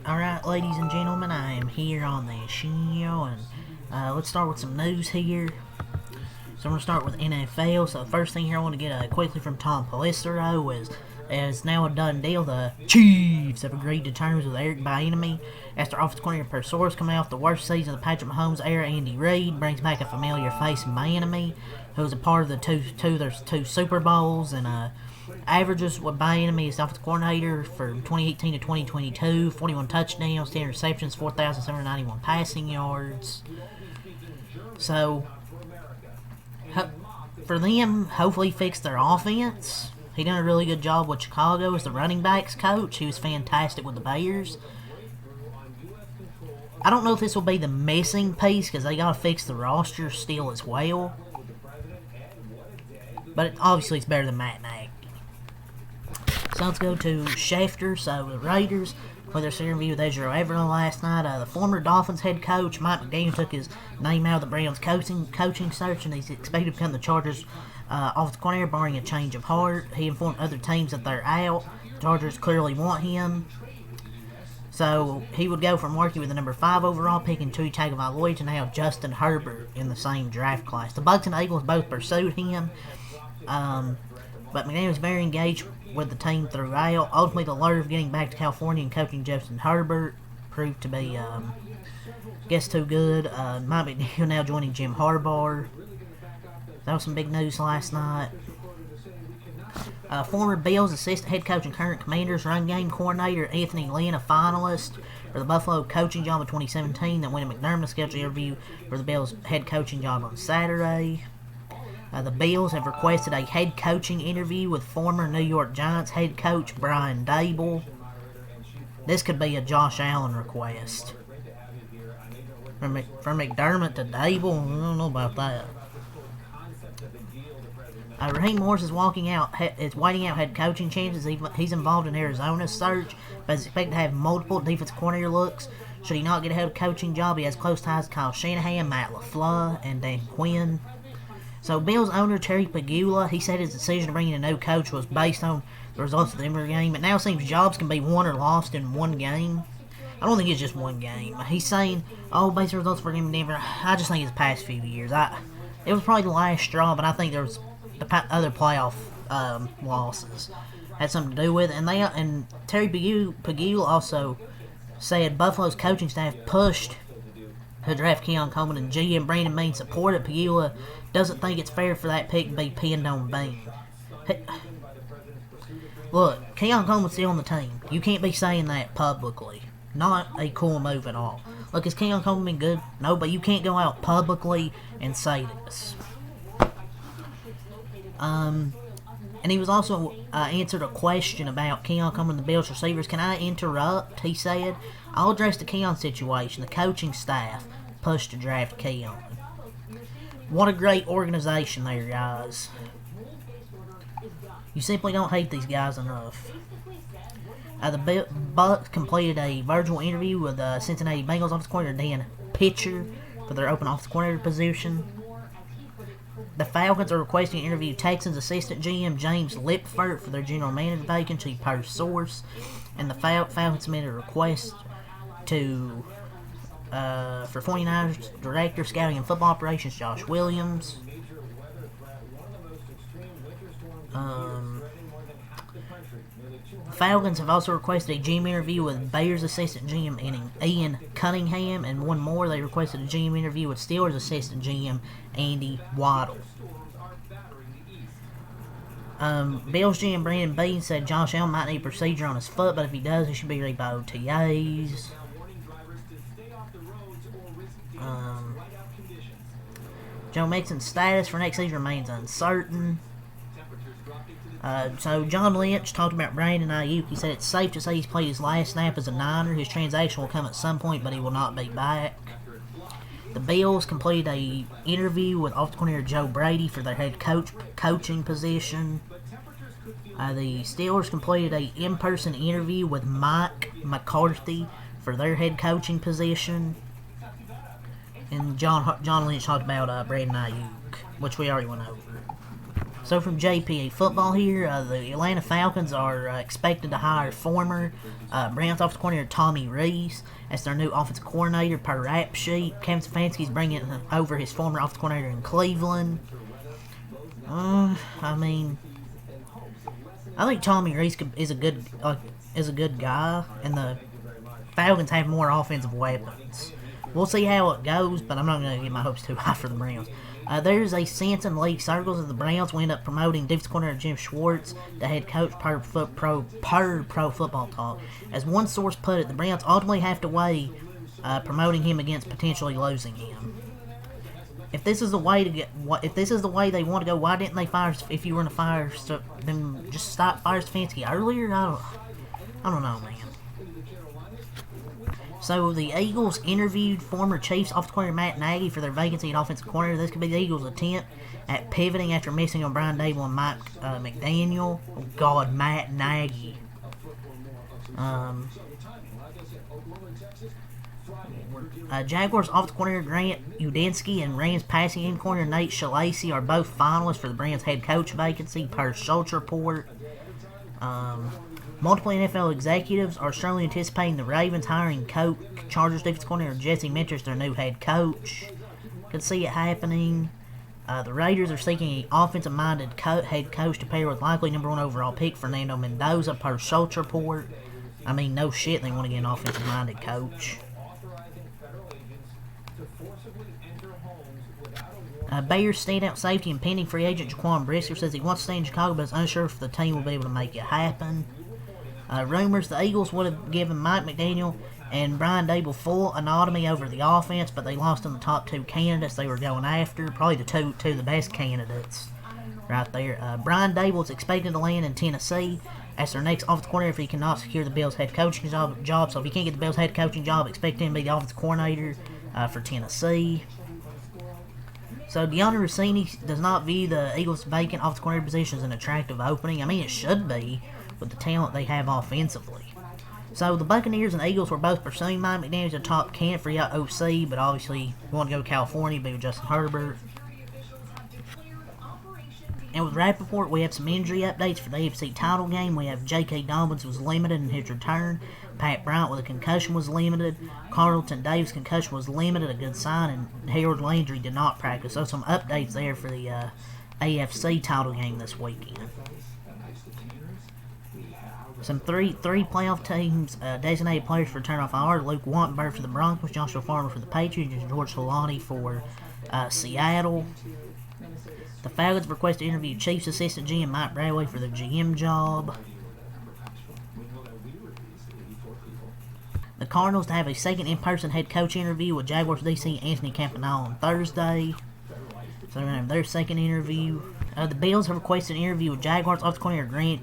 Alright, ladies and gentlemen, I am here on the show, and let's start with some news here. So I'm going to start with NFL. So the first thing here I want to get quickly from Tom Pelissero is now a done deal. The Chiefs have agreed to terms with Eric Bieniemy after offensive coordinator per source coming off the worst season of the Patrick Mahomes era. Andy Reid brings back a familiar face in Bieniemy, who was a part of the two Super Bowls, and averages with Bieniemy as offensive coordinator for 2018 to 2022: 41 touchdowns, 10 receptions, 4,791 passing yards. So for them, hopefully fix their offense. He done a really good job with Chicago as the running backs coach. He was fantastic with the Bears. I don't know if this will be the missing piece because they got to fix the roster still as well. But obviously it's better than Matt Nagy. So let's go to Schefter. So the Raiders, with their interview with Ezra Everett last night, the former Dolphins head coach Mike McDaniel took his name out of the Browns coaching search, and he's expected to become the Chargers offensive coordinator, barring a change of heart. He informed other teams that they're out. The Chargers clearly want him. So he would go from working with the number 5 overall pick in Tua Tagovailoa to now Justin Herbert in the same draft class. The Bucs and Eagles both pursued him, but McDaniel was very engaged with the team throughout. Ultimately, the lure of getting back to California and coaching Justin Herbert proved to be, too good. Mike McDaniel now joining Jim Harbaugh. That was some big news last night. Former Bills assistant head coach and current Commanders run game coordinator Anthony Lynn, a finalist for the Buffalo coaching job in 2017, that went to McDermott, scheduled interview for the Bills head coaching job on Saturday. The Bills have requested a head coaching interview with former New York Giants head coach Brian Daboll. This could be a Josh Allen request. From McDermott to Daboll, I don't know about that. Raheem Morris is waiting out head coaching chances. He's involved in Arizona's search, but is expected to have multiple defensive coordinator looks. Should he not get a head coaching job, he has close ties to Kyle Shanahan, Matt LaFleur, and Dan Quinn. So Bills owner Terry Pegula, he said his decision to bring in a new coach was based on the results of the Denver game. It now seems jobs can be won or lost in one game. I don't think it's just one game. He's saying, based on results for him in Denver, I just think it's the past few years. It was probably the last straw, but I think there was the other playoff losses had something to do with it. And Terry Pegula also said Buffalo's coaching staff pushed to draft Keon Coleman, and GM Brandon Beane supported. Pegula doesn't think it's fair for that pick to be pinned on Beane. Look, Keon Coleman's still on the team. You can't be saying that publicly. Not a cool move at all. Look, has Keon Coleman been good? No, but you can't go out publicly and say this. And he was also answered a question about Keon Coleman and the Bills receivers. Can I interrupt? He said, I'll address the Keon situation. The coaching staff pushed to draft Keon. What a great organization there, guys. You simply don't hate these guys enough. The Bucs completed a virtual interview with Cincinnati Bengals offensive coordinator Dan Pitcher for their open offensive coordinator position. The Falcons are requesting to interview Texans assistant GM James Lipfert for their general manager vacancy per source. And the Falcons made a request for 49ers director scouting and football operations Josh Williams. The Falcons have also requested a GM interview with Bears assistant GM Ian Cunningham, and one more, they requested a GM interview with Steelers assistant GM Andy Waddle. Bills GM Brandon Beane said Josh Allen might need procedure on his foot, but if he does, he should be ready by OTAs. Joe Mixon's status for next season remains uncertain. So John Lynch talked about Brandon Ayuk. He said it's safe to say he's played his last snap as a Niner. His transaction will come at some point, but he will not be back. The Bills completed a interview with offensive coordinator Joe Brady for their head coaching position. The Steelers completed a in-person interview with Mike McCarthy for their head coaching position. And John Lynch talked about Brandon Ayuk, which we already went over. So from JPA Football here, the Atlanta Falcons are expected to hire former Browns offensive coordinator Tommy Rees as their new offensive coordinator per rap sheet. Kevin Stefanski's bringing over his former offensive coordinator in Cleveland. I think Tommy Rees is a good guy, and the Falcons have more offensive weapons. We'll see how it goes, but I'm not going to get my hopes too high for the Browns. There's a sense in league circles that the Browns will end up promoting defensive coordinator Jim Schwartz to head coach per Pro Football Talk. As one source put it, the Browns ultimately have to weigh promoting him against potentially losing him. If this is the way they want to go, why didn't they fire? If you were going to fire them, just fire Stefanski earlier. I don't know, man. So the Eagles interviewed former Chiefs offensive coordinator Matt Nagy for their vacancy at offensive coordinator. This could be the Eagles' attempt at pivoting after missing on Brian Dable and Mike McDaniel. Oh God, Matt Nagy. Jaguars offensive coordinator Grant Udinski and Rams passing game coordinator Nate Shalacy are both finalists for the Browns head coach vacancy per Schultz report. Multiple NFL executives are strongly anticipating the Ravens hiring Chargers defensive coordinator Jesse Mitchell as their new head coach. Could see it happening. The Raiders are seeking an offensive-minded head coach to pair with likely number 1 overall pick Fernando Mendoza per Schultz report. I mean, no shit, they want to get an offensive-minded coach. Bears standout safety and pending free agent Jaquan Brisker says he wants to stay in Chicago but is unsure if the team will be able to make it happen. Rumors the Eagles would have given Mike McDaniel and Brian Dable full autonomy over the offense, but they lost on the top 2 candidates they were going after. Probably the two of the best candidates right there. Brian Dable is expected to land in Tennessee as their next offensive coordinator if he cannot secure the Bills' head coaching job. So if he can't get the Bills' head coaching job, expect him to be the offensive coordinator for Tennessee. So Deanna Rossini does not view the Eagles' vacant offensive coordinator position as an attractive opening. I mean, it should be with the talent they have offensively. So the Buccaneers and Eagles were both pursuing Mike McDaniel as a top candidate for OC, but obviously want to go to California, be with Justin Herbert. And with Rappaport, we have some injury updates for the AFC title game. We have J.K. Dobbins was limited in his return. Pat Bryant with a concussion was limited. Carlton Davis' concussion was limited, a good sign, and Harold Landry did not practice. So some updates there for the AFC title game this weekend. Some three playoff teams designated players for return off IR. Luke Wattenberg for the Broncos, Joshua Farmer for the Patriots, and George Solani for Seattle. The Falcons request to interview Chiefs assistant GM Mike Bradley for the GM job. The Cardinals to have a second in-person head coach interview with Jaguars DC Anthony Campanile on Thursday. So they're going to have their second interview. The Bills have requested an interview with Jaguars offensive coordinator Grant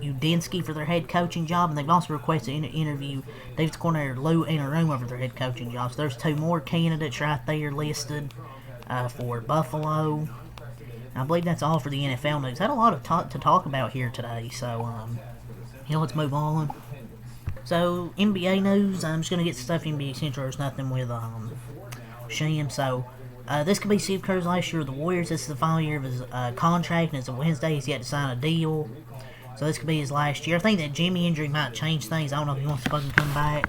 Udinski for their head coaching job, and they've also requested an interview defensive coordinator Lou Anarumo for their head coaching job. So there's 2 more candidates right there listed for Buffalo. I believe that's all for the NFL news. Had a lot of to talk about here today, so let's move on. So NBA news, I'm just gonna get stuff NBA Central. There's nothing with Sham. So this could be Steve Kerr's last year with the Warriors. This is the final year of his contract, and it's a Wednesday. He's yet to sign a deal, so this could be his last year. I think that Jimmy injury might change things. I don't know if he wants to fucking come back.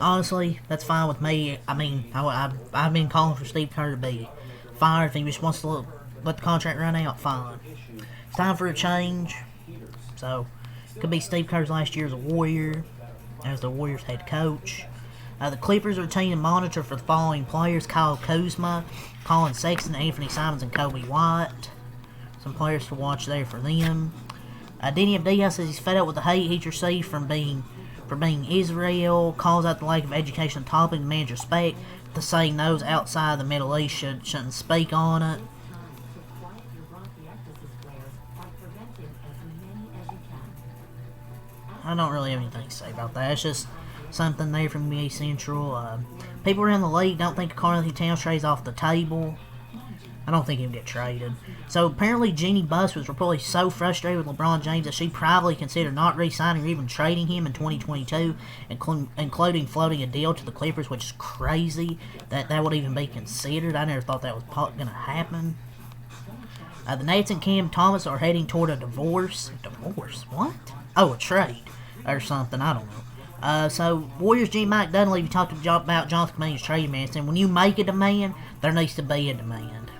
Honestly, that's fine with me. I mean, I've been calling for Steve Kerr to be fired. If he just wants to let the contract run out, fine. It's time for a change. So, could be Steve Kerr's last year as a Warrior, as the Warriors head coach. The Clippers are team to monitor for the following players: Kyle Kuzma, Colin Sexton, Anthony Simons, and Kobe White. Some players to watch there for them. Denny Abdiya says he's fed up with the hate he's received for being Israel, calls out the lack of education topic and demands respect. The saying those outside the Middle East shouldn't speak on it. I don't really have anything to say about that. It's just something there from NBA Central. People around the league don't think Karl-Anthony Towns trades off the table. I don't think he'll get traded. So apparently Jeannie Buss was reportedly so frustrated with LeBron James that she privately considered not re-signing or even trading him in 2022, including floating a deal to the Clippers, which is crazy that would even be considered. I never thought that was going to happen. The Nats and Cam Thomas are heading toward a divorce. Divorce? What? Oh, a trade. Or something. I don't know. So, Warriors G. Mike Dunleavy talked about Jonathan Kuminga's trade demand, saying when you make a demand, there needs to be a demand.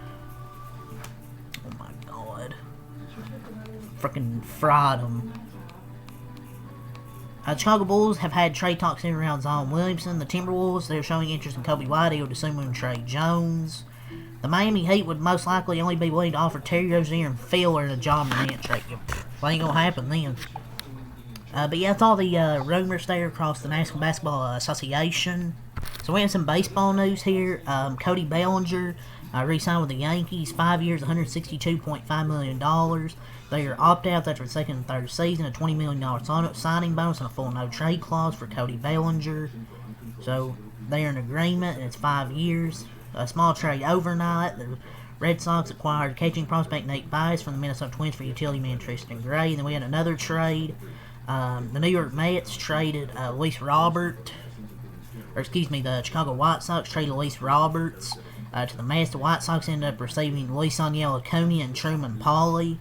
Oh my god. Freaking fried them. Chicago Bulls have had trade talks in around Zion Williamson. The Timberwolves, they're showing interest in Kobe White, to assume and trade Jones. The Miami Heat would most likely only be willing to offer Terry Rozier and Phil in a John Morant trade. Well, ain't gonna happen then. But yeah, that's all the rumors there across the National Basketball Association. So we have some baseball news here. Cody Bellinger re-signed with the Yankees, 5 years, $162.5 million. They are opt-outs after the second and third season, a $20 million signing bonus, and a full no-trade clause for Cody Bellinger. So they're in agreement, and it's 5 years. A small trade overnight. The Red Sox acquired catching prospect Nate Bias from the Minnesota Twins for utility man Tristan Gray. And then we had another trade. The New York Mets traded Luis Robert. The Chicago White Sox traded Luis Roberts to the Mets. The White Sox ended up receiving Luis Angel Acuna and Truman Pauly.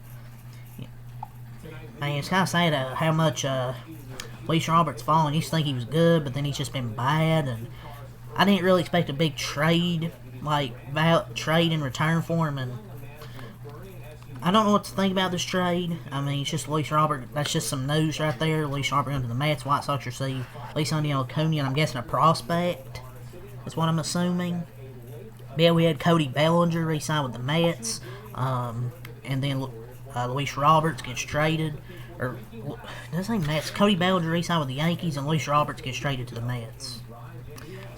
Man, it's kind of sad how much Luis Roberts fallen. I used to think he was good, but then he's just been bad. And I didn't really expect a big trade, trade in return for him. And I don't know what to think about this trade. I mean, it's just Luis Robert. That's just some news right there. Luis Robert going to the Mets. White Sox receive Luis Angel Acuna, and I'm guessing a prospect. That's what I'm assuming. But yeah, we had Cody Bellinger re-signed with the Mets. And then Luis Roberts gets traded. Or, does it say Mets? Cody Bellinger re-signed with the Yankees, and Luis Roberts gets traded to the Mets.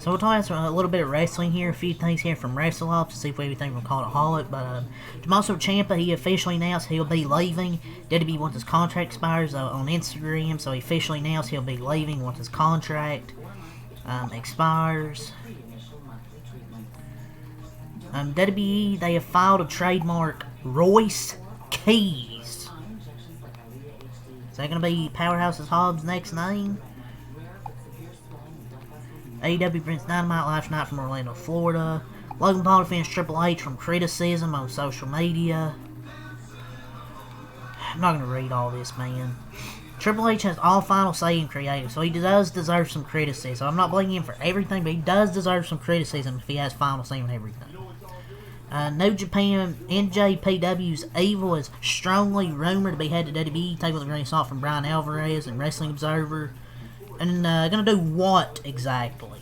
So we'll talk about a little bit of wrestling here, a few things here from WrestleOps to see if we have anything from Cultaholic. But Tommaso Ciampa, he officially announced he'll be leaving. WWE once his contract expires on Instagram, so he officially announced he'll be leaving once his contract expires. WWE, they have filed a trademark Royce Keys. Is that going to be Powerhouse's Hobbs' next name? AEW brings Dynamite live tonight from Orlando, Florida. Logan Paul defends Triple H from criticism on social media. I'm not going to read all this, man. Triple H has all final say in creative, so he does deserve some criticism. I'm not blaming him for everything, but he does deserve some criticism if he has final say in everything. New Japan NJPW's Evil is strongly rumored to be headed to WWE. Take with a grain of salt from Brian Alvarez and Wrestling Observer. And gonna do what exactly?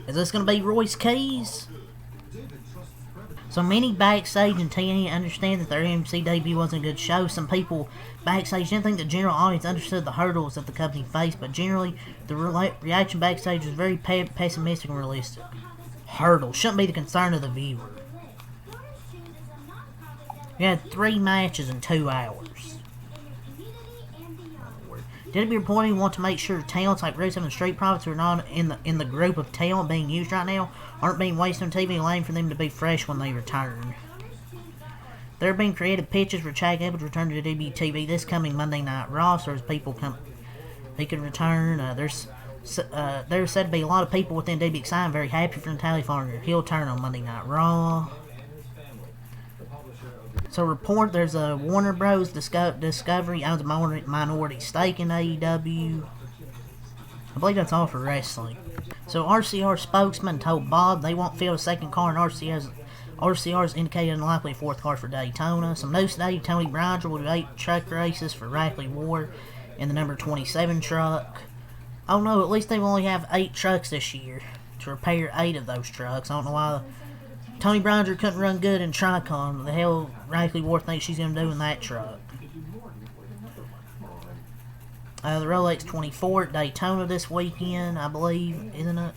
Is this gonna be Royce Keys? So many backstage and TNA understand that their MC debut wasn't a good show. Some people backstage didn't think the general audience understood the hurdles that the company faced, but generally the reaction backstage was very pessimistic and realistic. Hurdles shouldn't be the concern of the viewer. We had 3 matches in 2 hours. WWE reporting want to make sure talents like Rusev and Street Profits who are not in the group of talent being used right now aren't being wasted on TV, allowing for them to be fresh when they return. There have been creative pitches for Chad Gable to return to WWE this coming Monday Night Raw, so as people come, he can return. There's said to be a lot of people within WWE excited, very happy for Natalia Farner. He'll turn on Monday Night Raw. So report there's a Warner Bros. Discovery owns a minority stake in AEW. I believe that's all for wrestling. So RCR spokesman told Bob they won't field a second car, and RCR's indicated unlikely 4th car for Daytona. Some news today, Tony Bryant will do 8 truck races for Rackley Ward in the number 27 truck. Oh no, at least they only have 8 trucks this year to repair 8 of those trucks. I don't know why Tony Bryant couldn't run good in Tricon. What the hell Rackley Ward thinks she's going to do in that truck. The Rolex 24 at Daytona this weekend, I believe, isn't it?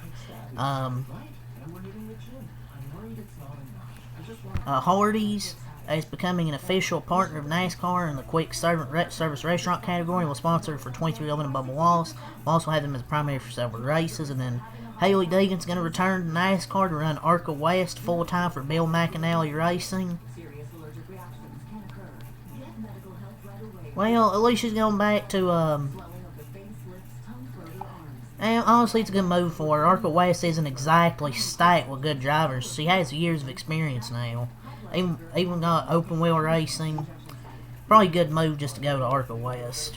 Hardee's is becoming an official partner of NASCAR in the quick service restaurant category. Will sponsor for 2311 and Bubba Wallace. We'll also have them as primary for several races. And then Haley Deegan's going to return to NASCAR to run ARCA West full-time for Bill McAnally Racing. Well, at least she's going back to, and honestly, it's a good move for her. ARCA West isn't exactly stacked with good drivers. She has years of experience now. Even got open wheel racing. Probably a good move just to go to ARCA West.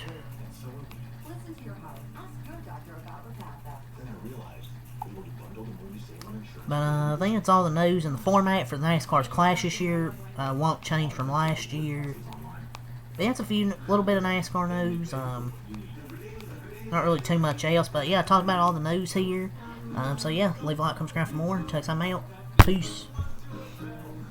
But I think that's all the news, and the format for the NASCAR's Clash this year won't change from last year. But yeah, it's a little bit of NASCAR news. Not really too much else, but yeah, I talked about all the news here. So yeah, leave a like, comment, subscribe for more. Check some out. Peace.